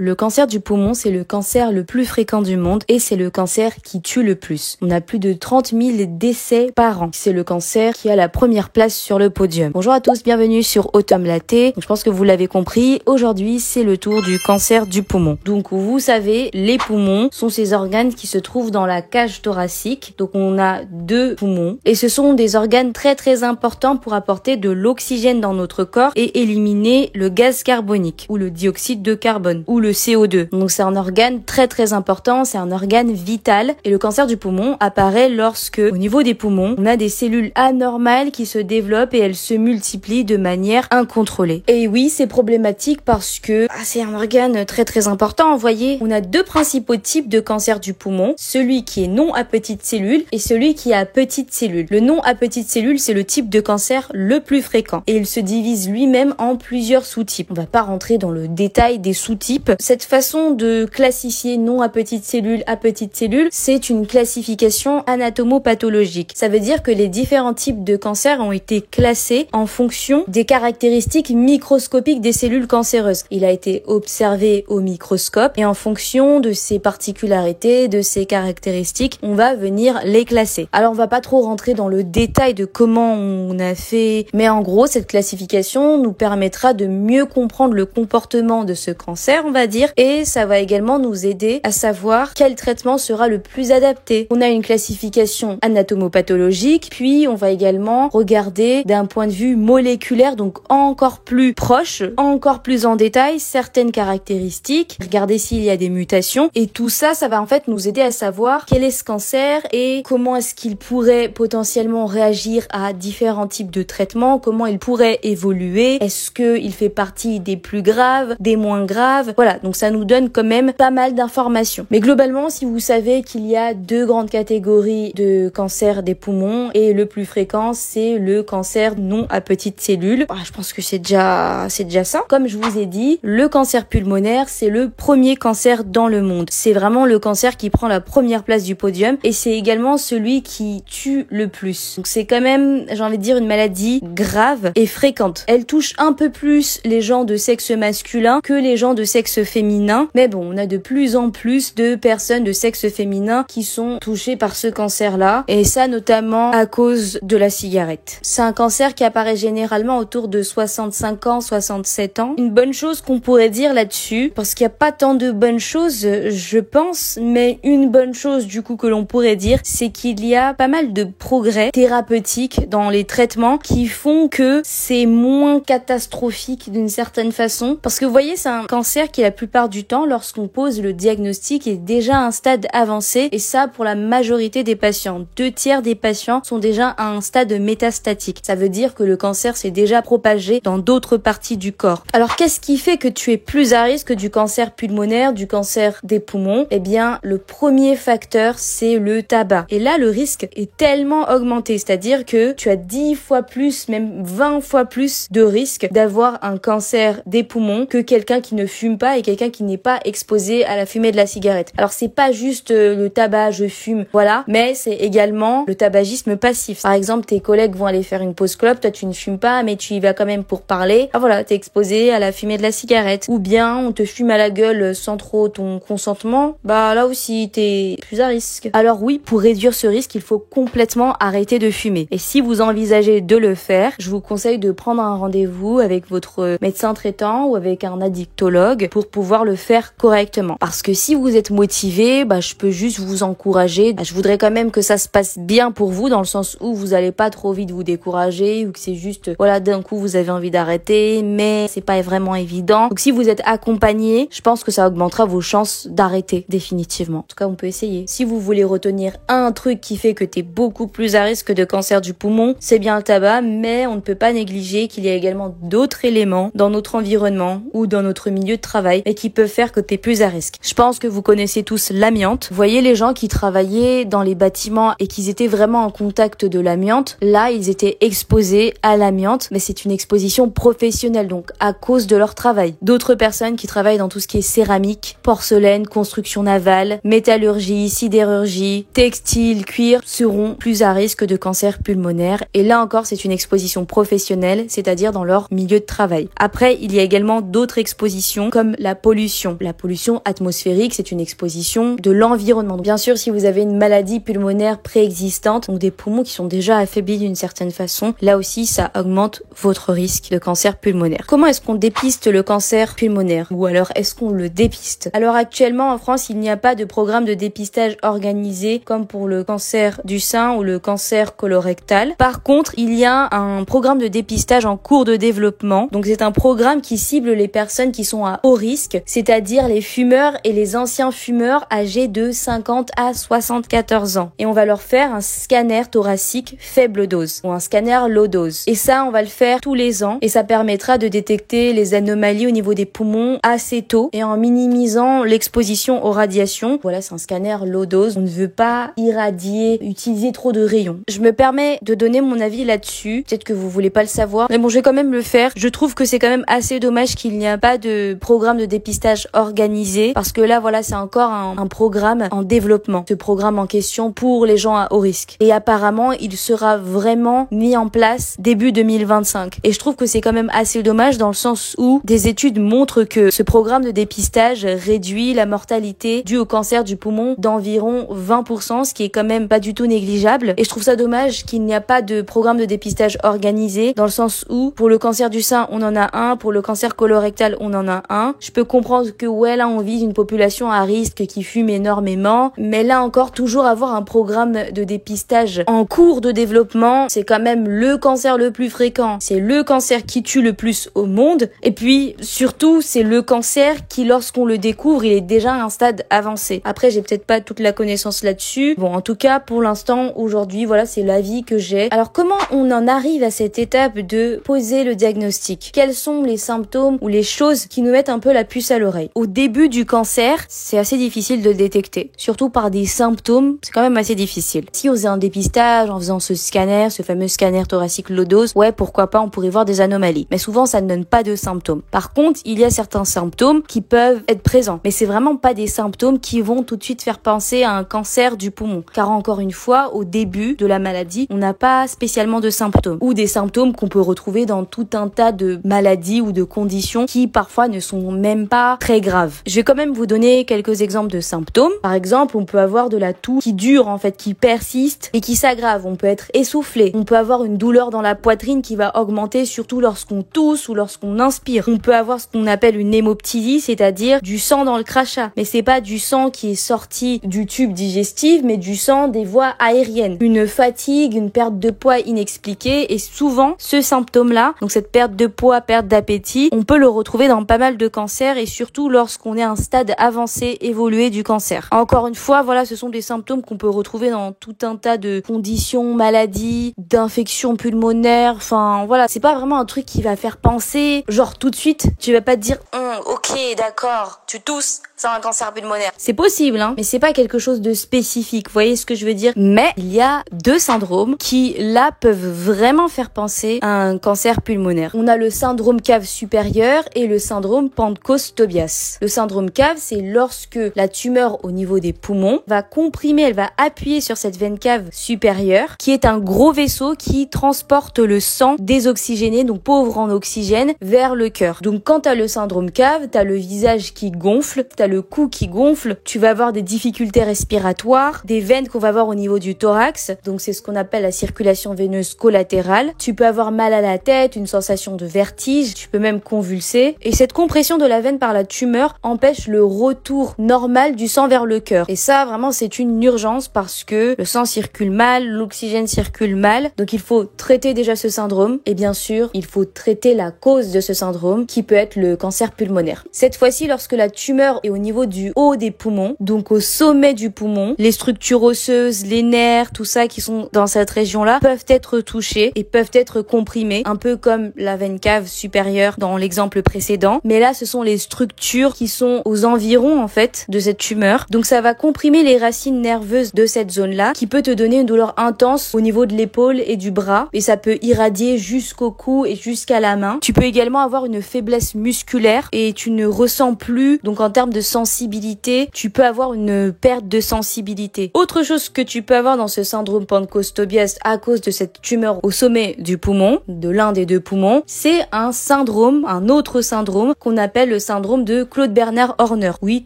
Le cancer du poumon, c'est le cancer le plus fréquent du monde et c'est le cancer qui tue le plus. On a plus de 30 000 décès par an. C'est le cancer qui a la première place sur le podium. Bonjour à tous, bienvenue sur Autumn Latte. Je pense que vous l'avez compris, aujourd'hui c'est le tour du cancer du poumon. Donc vous savez, les poumons sont ces organes qui se trouvent dans la cage thoracique. Donc on a 2 poumons et ce sont des organes très importants pour apporter de l'oxygène dans notre corps et éliminer le gaz carbonique ou le dioxyde de carbone ou le CO2. Donc c'est un organe très important, c'est un organe vital et le cancer du poumon apparaît lorsque au niveau des poumons, on a des cellules anormales qui se développent et elles se multiplient de manière incontrôlée. Et oui, c'est problématique parce que c'est un organe très important, vous voyez. On a 2 principaux types de cancer du poumon, celui qui est non à petites cellules et celui qui est à petites cellules. Le non à petites cellules, c'est le type de cancer le plus fréquent et il se divise lui-même en plusieurs sous-types. On va pas rentrer dans le détail des sous-types. Cette façon de classifier non à petites cellules, c'est une classification anatomopathologique. Ça veut dire que les différents types de cancers ont été classés en fonction des caractéristiques microscopiques des cellules cancéreuses. Il a été observé au microscope et en fonction de ses particularités, de ses caractéristiques, on va venir les classer. Alors on va pas trop rentrer dans le détail de comment on a fait, mais en gros cette classification nous permettra de mieux comprendre le comportement de ce cancer, on va dire, et ça va également nous aider à savoir quel traitement sera le plus adapté. On a une classification anatomopathologique, puis on va également regarder d'un point de vue moléculaire, donc encore plus proche, encore plus en détail, certaines caractéristiques, regarder s'il y a des mutations, et tout ça, ça va en fait nous aider à savoir quel est ce cancer et comment est-ce qu'il pourrait potentiellement réagir à différents types de traitements, comment il pourrait évoluer, est-ce qu'il fait partie des plus graves, des moins graves, voilà, donc ça nous donne quand même pas mal d'informations. Mais globalement, si vous savez qu'il y a 2 grandes catégories de cancer des poumons et le plus fréquent, c'est le cancer non à petites cellules. Je pense que c'est déjà ça. Comme je vous ai dit, le cancer pulmonaire, c'est le premier cancer dans le monde. C'est vraiment le cancer qui prend la première place du podium et c'est également celui qui tue le plus. Donc c'est quand même, j'ai envie de dire, une maladie grave et fréquente. Elle touche un peu plus les gens de sexe masculin que les gens de sexe féminin. Mais bon, on a de plus en plus de personnes de sexe féminin qui sont touchées par ce cancer-là. Et ça, notamment à cause de la cigarette. C'est un cancer qui apparaît généralement autour de 65 ans, 67 ans. Une bonne chose qu'on pourrait dire là-dessus, parce qu'il n'y a pas tant de bonnes choses, je pense, mais une bonne chose du coup que l'on pourrait dire, c'est qu'il y a pas mal de progrès thérapeutiques dans les traitements qui font que c'est moins catastrophique d'une certaine façon. Parce que vous voyez, c'est un cancer qui la plupart du temps, lorsqu'on pose le diagnostic, est déjà à un stade avancé, et ça pour la majorité des patients. 2/3 des patients sont déjà à un stade métastatique. Ça veut dire que le cancer s'est déjà propagé dans d'autres parties du corps. Alors qu'est-ce qui fait que tu es plus à risque du cancer pulmonaire, du cancer des poumons? Eh bien, le premier facteur, c'est le tabac. Et là, le risque est tellement augmenté, c'est-à-dire que tu as 10 fois plus, même 20 fois plus de risque d'avoir un cancer des poumons que quelqu'un qui ne fume pas et quelqu'un qui n'est pas exposé à la fumée de la cigarette. Alors c'est pas juste le tabac, je fume, voilà, mais c'est également le tabagisme passif. Par exemple, tes collègues vont aller faire une pause clope, toi tu ne fumes pas, mais tu y vas quand même pour parler. Voilà, t'es exposé à la fumée de la cigarette. Ou bien on te fume à la gueule sans trop ton consentement, là aussi t'es plus à risque. Alors oui, pour réduire ce risque, il faut complètement arrêter de fumer. Et si vous envisagez de le faire, je vous conseille de prendre un rendez-vous avec votre médecin traitant ou avec un addictologue pour pouvoir le faire correctement. Parce que si vous êtes motivé, je peux juste vous encourager. Je voudrais quand même que ça se passe bien pour vous, dans le sens où vous allez pas trop vite vous décourager ou que c'est juste, d'un coup vous avez envie d'arrêter, mais c'est pas vraiment évident. Donc si vous êtes accompagné, je pense que ça augmentera vos chances d'arrêter définitivement. En tout cas, on peut essayer. Si vous voulez retenir un truc qui fait que t'es beaucoup plus à risque de cancer du poumon, c'est bien le tabac, mais on ne peut pas négliger qu'il y a également d'autres éléments dans notre environnement ou dans notre milieu de travail et qui peuvent faire que t'es plus à risque. Je pense que vous connaissez tous l'amiante. Vous voyez les gens qui travaillaient dans les bâtiments et qui étaient vraiment en contact de l'amiante. Là, ils étaient exposés à l'amiante, mais c'est une exposition professionnelle, donc à cause de leur travail. D'autres personnes qui travaillent dans tout ce qui est céramique, porcelaine, construction navale, métallurgie, sidérurgie, textile, cuir, seront plus à risque de cancer pulmonaire. Et là encore, c'est une exposition professionnelle, c'est-à-dire dans leur milieu de travail. Après, il y a également d'autres expositions comme la la pollution. La pollution atmosphérique, c'est une exposition de l'environnement. Bien sûr, si vous avez une maladie pulmonaire préexistante, donc des poumons qui sont déjà affaiblis d'une certaine façon, là aussi, ça augmente votre risque de cancer pulmonaire. Comment est-ce qu'on dépiste le cancer pulmonaire? Ou alors, est-ce qu'on le dépiste? Alors actuellement, en France, il n'y a pas de programme de dépistage organisé comme pour le cancer du sein ou le cancer colorectal. Par contre, il y a un programme de dépistage en cours de développement. Donc c'est un programme qui cible les personnes qui sont à haut risque, c'est-à-dire les fumeurs et les anciens fumeurs âgés de 50 à 74 ans. Et on va leur faire un scanner thoracique faible dose ou un scanner low dose. Et ça, on va le faire tous les ans et ça permettra de détecter les anomalies au niveau des poumons assez tôt et en minimisant l'exposition aux radiations. Voilà, c'est un scanner low dose. On ne veut pas irradier, utiliser trop de rayons. Je me permets de donner mon avis là-dessus. Peut-être que vous voulez pas le savoir, mais bon, je vais quand même le faire. Je trouve que c'est quand même assez dommage qu'il n'y a pas de programme de dépistage organisé parce que là, voilà, c'est encore un programme en développement. Ce programme en question pour les gens à haut risque. Et apparemment, il sera vraiment mis en place début 2025. Et je trouve que c'est quand même assez dommage dans le sens où des études montrent que ce programme de dépistage réduit la mortalité due au cancer du poumon d'environ 20%, ce qui est quand même pas du tout négligeable. Et je trouve ça dommage qu'il n'y a pas de programme de dépistage organisé dans le sens où pour le cancer du sein, on en a un, pour le cancer colorectal, on en a un. Je peux comprendre que ouais, là, on vise une population à risque qui fume énormément, mais là encore, toujours avoir un programme de dépistage en cours de développement, c'est quand même le cancer le plus fréquent. C'est le cancer qui tue le plus au monde. Et puis, surtout, c'est le cancer qui, lorsqu'on le découvre, il est déjà à un stade avancé. Après, j'ai peut-être pas toute la connaissance là-dessus. Bon, en tout cas, pour l'instant, aujourd'hui, voilà, c'est l'avis que j'ai. Alors, comment on en arrive à cette étape de poser le diagnostic? Quels sont les symptômes ou les choses qui nous mettent un peu la puce à l'oreille? Au début du cancer, c'est assez difficile de le détecter. Surtout par des symptômes, c'est quand même assez difficile. Si on faisait un dépistage en faisant ce scanner, ce fameux scanner thoracique low dose, ouais, pourquoi pas, on pourrait voir des anomalies. Mais souvent, ça ne donne pas de symptômes. Par contre, il y a certains symptômes qui peuvent être présents. Mais c'est vraiment pas des symptômes qui vont tout de suite faire penser à un cancer du poumon. Car encore une fois, au début de la maladie, on n'a pas spécialement de symptômes. Ou des symptômes qu'on peut retrouver dans tout un tas de maladies ou de conditions qui parfois ne sont même pas très graves. Je vais quand même vous donner quelques exemples de symptômes. Par exemple, on peut avoir de la toux qui dure en fait, qui persiste et qui s'aggrave. On peut être essoufflé. On peut avoir une douleur dans la poitrine qui va augmenter surtout lorsqu'on tousse ou lorsqu'on inspire. On peut avoir ce qu'on appelle une hémoptysie, c'est-à-dire du sang dans le crachat. Mais c'est pas du sang qui est sorti du tube digestif, mais du sang des voies aériennes. Une fatigue, une perte de poids inexpliquée et souvent ce symptôme-là, donc cette perte de poids, perte d'appétit, on peut le retrouver dans pas mal de cancers et surtout lorsqu'on est à un stade avancé, évolué du cancer. Encore une fois, voilà, ce sont des symptômes qu'on peut retrouver dans tout un tas de conditions, maladies, d'infections pulmonaires, enfin voilà, c'est pas vraiment un truc qui va faire penser, genre tout de suite, tu vas pas te dire ok, d'accord, tu tousses, c'est un cancer pulmonaire. C'est possible, hein, mais c'est pas quelque chose de spécifique, vous voyez ce que je veux dire? Mais il y a deux syndromes qui, là, peuvent vraiment faire penser à un cancer pulmonaire. On a le syndrome cave supérieur et le syndrome Pancoast-Tobias. Le syndrome cave, c'est lorsque la tumeur au niveau des poumons va comprimer, elle va appuyer sur cette veine cave supérieure, qui est un gros vaisseau qui transporte le sang désoxygéné, donc pauvre en oxygène, vers le cœur. Donc quand t'as le syndrome cave, t'as le visage qui gonfle, t'as le cou qui gonfle, tu vas avoir des difficultés respiratoires, des veines qu'on va voir au niveau du thorax, donc c'est ce qu'on appelle la circulation veineuse collatérale. Tu peux avoir mal à la tête, une sensation de vertige, tu peux même convulser. Et cette compression de la veine par la tumeur empêche le retour normal du sang vers le cœur. Et ça, vraiment, c'est une urgence parce que le sang circule mal, l'oxygène circule mal. Donc il faut traiter déjà ce syndrome. Et bien sûr, il faut traiter la cause de ce syndrome qui peut être le cancer pulmonaire. Cette fois-ci, lorsque la tumeur est au niveau du haut des poumons, donc au sommet du poumon, les structures osseuses, les nerfs, tout ça qui sont dans cette région-là peuvent être touchés et peuvent être comprimés, un peu comme la veine cave supérieure dans l'exemple précédent. Mais là, ce sont les structures qui sont aux environs, en fait, de cette tumeur. Donc ça va comprimer les racines nerveuses de cette zone-là, qui peut te donner une douleur intense au niveau de l'épaule et du bras. Et ça peut irradier jusqu'au cou et jusqu'à la main. Tu peux également avoir une faiblesse musculaire et tu ne ressens plus, donc en termes de sensibilité, tu peux avoir une perte de sensibilité. Autre chose que tu peux avoir dans ce syndrome Pancoast-Tobias à cause de cette tumeur au sommet du poumon, de l'un des deux poumons, c'est un syndrome, un autre syndrome qu'on appelle s'appelle le syndrome de Claude Bernard Horner. Oui,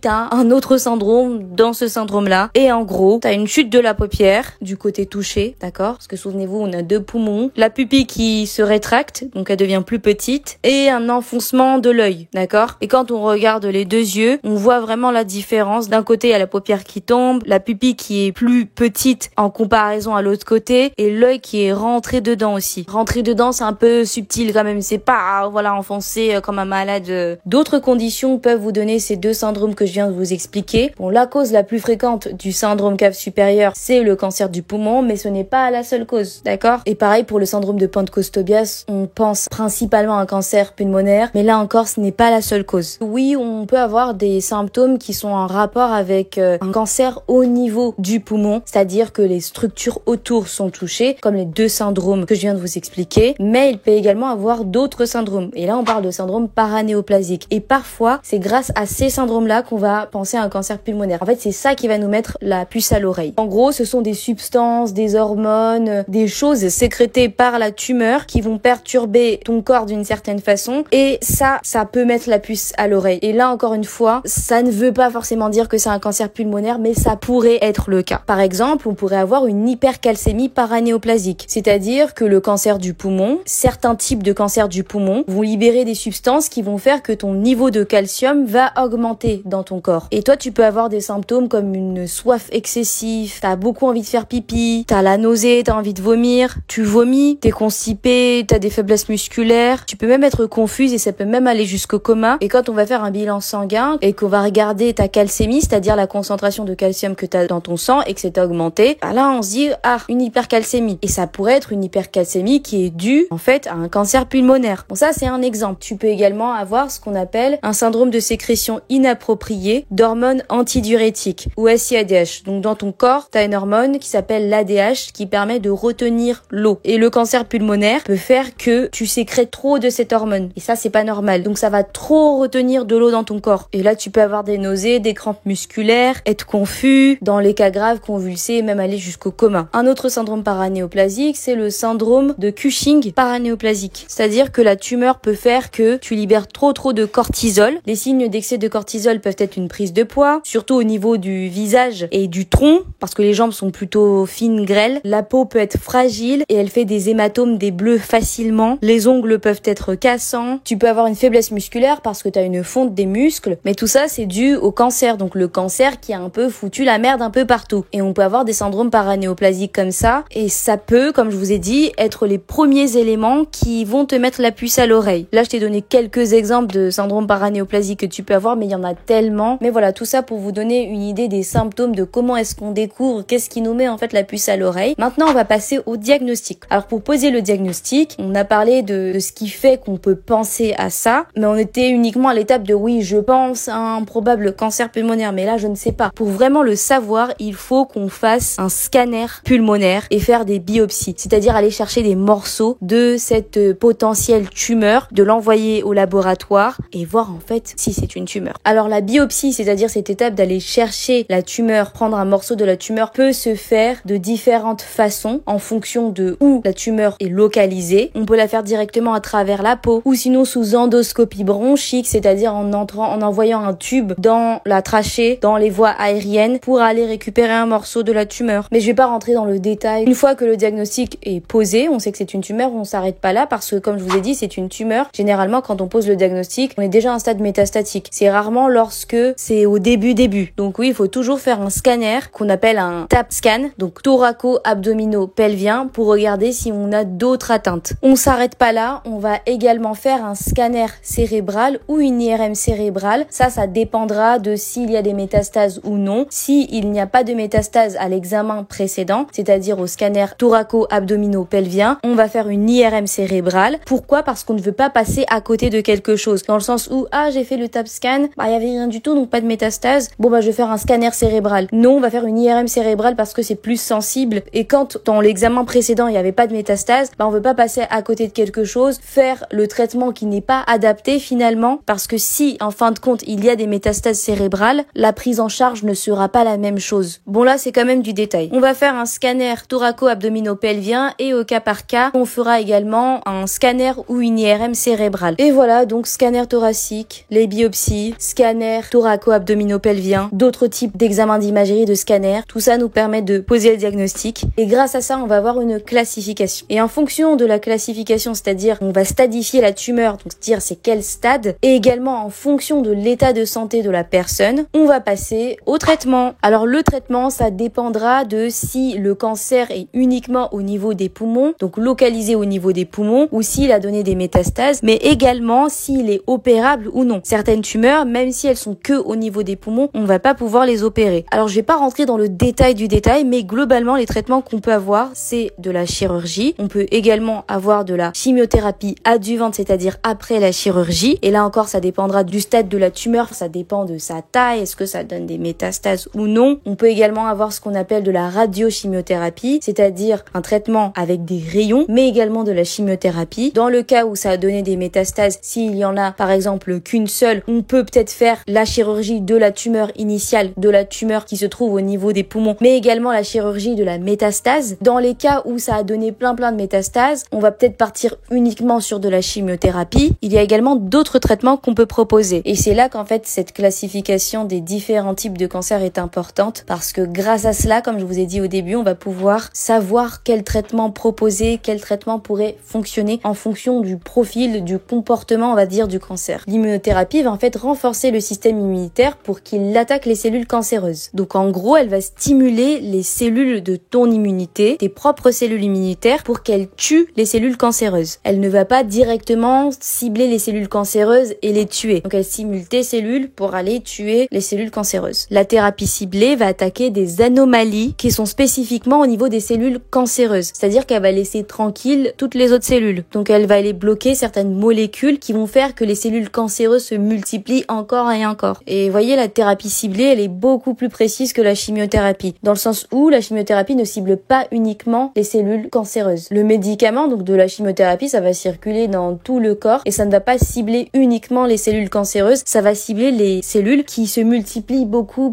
t'as un autre syndrome dans ce syndrome-là. Et en gros, t'as une chute de la paupière du côté touché, d'accord? Parce que souvenez-vous, on a 2 poumons. La pupille qui se rétracte, donc elle devient plus petite, et un enfoncement de l'œil, d'accord? Et quand on regarde les 2 yeux, on voit vraiment la différence. D'un côté, il y a la paupière qui tombe, la pupille qui est plus petite en comparaison à l'autre côté, et l'œil qui est rentré dedans aussi. Rentrer dedans, c'est un peu subtil quand même, c'est pas, voilà, enfoncé comme un malade. D'autres conditions peuvent vous donner ces 2 syndromes que je viens de vous expliquer. Bon, la cause la plus fréquente du syndrome cave supérieur, c'est le cancer du poumon, mais ce n'est pas la seule cause, d'accord? Et pareil pour le syndrome de Pancoast-Tobias, on pense principalement à un cancer pulmonaire, mais là encore, ce n'est pas la seule cause. Oui, on peut avoir des symptômes qui sont en rapport avec un cancer au niveau du poumon, c'est-à-dire que les structures autour sont touchées, comme les 2 syndromes que je viens de vous expliquer, mais il peut également avoir d'autres syndromes. Et là, on parle de syndrome paranéoplasique. Et parfois, c'est grâce à ces syndromes-là qu'on va penser à un cancer pulmonaire. En fait, c'est ça qui va nous mettre la puce à l'oreille. En gros, ce sont des substances, des hormones, des choses sécrétées par la tumeur qui vont perturber ton corps d'une certaine façon. Et ça peut mettre la puce à l'oreille. Et là, encore une fois, ça ne veut pas forcément dire que c'est un cancer pulmonaire, mais ça pourrait être le cas. Par exemple, on pourrait avoir une hypercalcémie paranéoplasique, c'est-à-dire que le cancer du poumon, certains types de cancer du poumon vont libérer des substances qui vont faire que ton niveau de calcium va augmenter dans ton corps. Et toi, tu peux avoir des symptômes comme une soif excessive, t'as beaucoup envie de faire pipi, t'as la nausée, t'as envie de vomir, tu vomis, t'es constipé, t'as des faiblesses musculaires, tu peux même être confuse et ça peut même aller jusqu'au coma. Et quand on va faire un bilan sanguin et qu'on va regarder ta calcémie, c'est-à-dire la concentration de calcium que t'as dans ton sang et que c'est augmenté, bah là on se dit une hypercalcémie. Et ça pourrait être une hypercalcémie qui est due en fait à un cancer pulmonaire. Bon, ça c'est un exemple. Tu peux également avoir ce qu'on appelle un syndrome de sécrétion inappropriée d'hormones antidiurétiques ou SIADH. Donc dans ton corps, t'as une hormone qui s'appelle l'ADH qui permet de retenir l'eau. Et le cancer pulmonaire peut faire que tu sécrètes trop de cette hormone. Et ça c'est pas normal. Donc ça va trop retenir de l'eau dans ton corps. Et là tu peux avoir des nausées, des crampes musculaires, être confus, dans les cas graves convulser, même aller jusqu'au coma. Un autre syndrome paranéoplasique, c'est le syndrome de Cushing paranéoplasique. C'est-à-dire que la tumeur peut faire que tu libères trop de cortisol. Les signes d'excès de cortisol peuvent être une prise de poids, surtout au niveau du visage et du tronc, parce que les jambes sont plutôt fines, grêles. La peau peut être fragile et elle fait des hématomes, des bleus facilement. Les ongles peuvent être cassants. Tu peux avoir une faiblesse musculaire parce que tu as une fonte des muscles. Mais tout ça, c'est dû au cancer. Donc le cancer qui a un peu foutu la merde un peu partout. Et on peut avoir des syndromes paranéoplasiques comme ça. Et ça peut, comme je vous ai dit, être les premiers éléments qui vont te mettre la puce à l'oreille. Là, je t'ai donné quelques exemples de syndromes paranéoplasiques que tu peux avoir, mais il y en a tellement. Mais voilà, tout ça pour vous donner une idée des symptômes, de comment est-ce qu'on découvre, qu'est-ce qui nous met en fait la puce à l'oreille. Maintenant, on va passer au diagnostic. Alors pour poser le diagnostic, on a parlé de ce qui fait qu'on peut penser à ça, mais on était uniquement à l'étape de oui, je pense à un probable cancer pulmonaire, mais là, je ne sais pas. Pour vraiment le savoir, il faut qu'on fasse un scanner pulmonaire et faire des biopsies, c'est-à-dire aller chercher des morceaux de cette potentielle tumeur, de l'envoyer au laboratoire et voir en fait si c'est une tumeur. Alors la biopsie, c'est-à-dire cette étape d'aller chercher la tumeur, prendre un morceau de la tumeur, peut se faire de différentes façons en fonction de où la tumeur est localisée. On peut la faire directement à travers la peau ou sinon sous endoscopie bronchique, c'est-à-dire en envoyant un tube dans la trachée, dans les voies aériennes pour aller récupérer un morceau de la tumeur. Mais je vais pas rentrer dans le détail. Une fois que le diagnostic est posé, on sait que c'est une tumeur, on s'arrête pas là parce que comme je vous ai dit, c'est une tumeur. Généralement, quand on pose le diagnostic, on est déjà à un stade métastatique. C'est rarement lorsque c'est au début. Donc oui, il faut toujours faire un scanner qu'on appelle un TAP scan, donc thoraco-abdominopelvien, pour regarder si on a d'autres atteintes. On s'arrête pas là, on va également faire un scanner cérébral ou une IRM cérébrale. Ça dépendra de s'il y a des métastases ou non. S'il n'y a pas de métastases à l'examen précédent, c'est-à-dire au scanner thoraco-abdominopelvien, on va faire une IRM cérébrale. Pourquoi? Parce qu'on ne veut pas passer à côté de quelque chose. Dans le sens où, j'ai fait le TAP scan, il y avait rien du tout, donc pas de métastases. Je vais faire un scanner cérébral. Non, on va faire une IRM cérébrale parce que c'est plus sensible. Et quand dans l'examen précédent, il n'y avait pas de métastases, on veut pas passer à côté de quelque chose, faire le traitement qui n'est pas adapté finalement, parce que si, en fin de compte, il y a des métastases cérébrales, la prise en charge ne sera pas la même chose. Bon, là, c'est quand même du détail. On va faire un scanner thoraco-abdominopelvien et au cas par cas, on fera également un scanner ou une IRM cérébrale. Et voilà, donc scanner thoracique, les biopsies, scanners thoraco-abdominopelviens, d'autres types d'examens d'imagerie, de scanners. Tout ça nous permet de poser le diagnostic et grâce à ça, on va avoir une classification. Et en fonction de la classification, c'est-à-dire on va stadifier la tumeur, donc dire c'est quel stade, et également en fonction de l'état de santé de la personne, on va passer au traitement. Alors le traitement, ça dépendra de si le cancer est uniquement au niveau des poumons, donc localisé au niveau des poumons, ou s'il a donné des métastases, mais également s'il est opérable ou non. Certaines tumeurs, même si elles sont que au niveau des poumons, on va pas pouvoir les opérer. Alors je vais pas rentrer dans le détail du détail, mais globalement les traitements qu'on peut avoir, c'est de la chirurgie. On peut également avoir de la chimiothérapie adjuvante, c'est-à-dire après la chirurgie. Et là encore, ça dépendra du stade de la tumeur, ça dépend de sa taille, est-ce que ça donne des métastases ou non. On peut également avoir ce qu'on appelle de la radiochimiothérapie, c'est-à-dire un traitement avec des rayons, mais également de la chimiothérapie. Dans le cas où ça a donné des métastases, s'il y en a par exemple qu'une seule, on peut peut-être faire la chirurgie de la tumeur initiale, de la tumeur qui se trouve au niveau des poumons, mais également la chirurgie de la métastase. Dans les cas où ça a donné plein de métastases, on va peut-être partir uniquement sur de la chimiothérapie. Il y a également d'autres traitements qu'on peut proposer. Et c'est là qu'en fait cette classification des différents types de cancers est importante parce que grâce à cela, comme je vous ai dit au début, on va pouvoir savoir quel traitement proposer, quel traitement pourrait fonctionner en fonction du profil, du comportement, on va dire, du cancer. L'immunothérapie va en fait renforcer le système immunitaire pour qu'il attaque les cellules cancéreuses. Donc en gros, elle va stimuler les cellules de ton immunité, tes propres cellules immunitaires, pour qu'elles tuent les cellules cancéreuses. Elle ne va pas directement cibler les cellules cancéreuses et les tuer. Donc elle stimule tes cellules pour aller tuer les cellules cancéreuses. La thérapie ciblée va attaquer des anomalies qui sont spécifiquement au niveau des cellules cancéreuses. C'est-à-dire qu'elle va laisser tranquilles toutes les autres cellules. Donc elle va aller bloquer certaines molécules qui vont faire que les cellules cancéreuses se multiplient encore et encore. Et voyez, la thérapie ciblée, elle est beaucoup plus précise que la chimiothérapie. Dans le sens où la chimiothérapie ne cible pas uniquement les cellules cancéreuses. Le médicament, donc de la chimiothérapie, ça va circuler dans tout le corps et ça ne va pas cibler uniquement les cellules cancéreuses, ça va cibler les cellules qui se multiplient beaucoup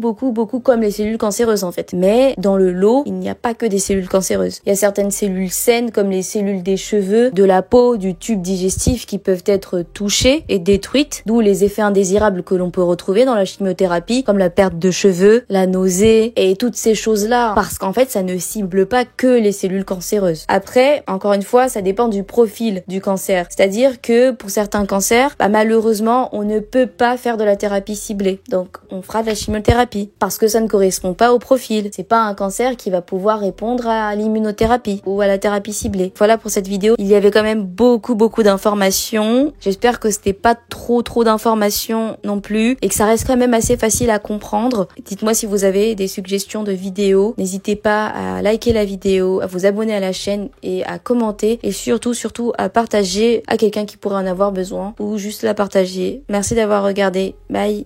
comme les cellules cancéreuses en fait. Mais dans le lot, il n'y a pas que des cellules cancéreuses. Il y a certaines cellules saines comme les cellules des cheveux, de la peau, du tube digestif qui peuvent être touchées et détruites, d'où les effets indésirables que l'on peut retrouver dans la chimiothérapie comme la perte de cheveux, la nausée et toutes ces choses-là parce qu'en fait ça ne cible pas que les cellules cancéreuses. Après, encore une fois, ça dépend du profil du cancer. C'est-à-dire que pour certains cancers, malheureusement, on ne peut pas faire de la thérapie ciblée. Donc, on fera de la chimiothérapie parce que ça ne correspond pas au profil. C'est pas un cancer qui va pouvoir répondre à l'immunothérapie ou à la thérapie ciblée. Voilà pour cette vidéo. Il y avait quand même beaucoup d'informations. J'espère que c'était pas trop d'informations non plus et que ça reste quand même assez facile à comprendre. Dites-moi si vous avez des suggestions de vidéos. N'hésitez pas à liker la vidéo, à vous abonner à la chaîne et à commenter et surtout à partager à quelqu'un qui pourrait en avoir besoin ou juste la partager. Merci d'avoir regardé. Bye.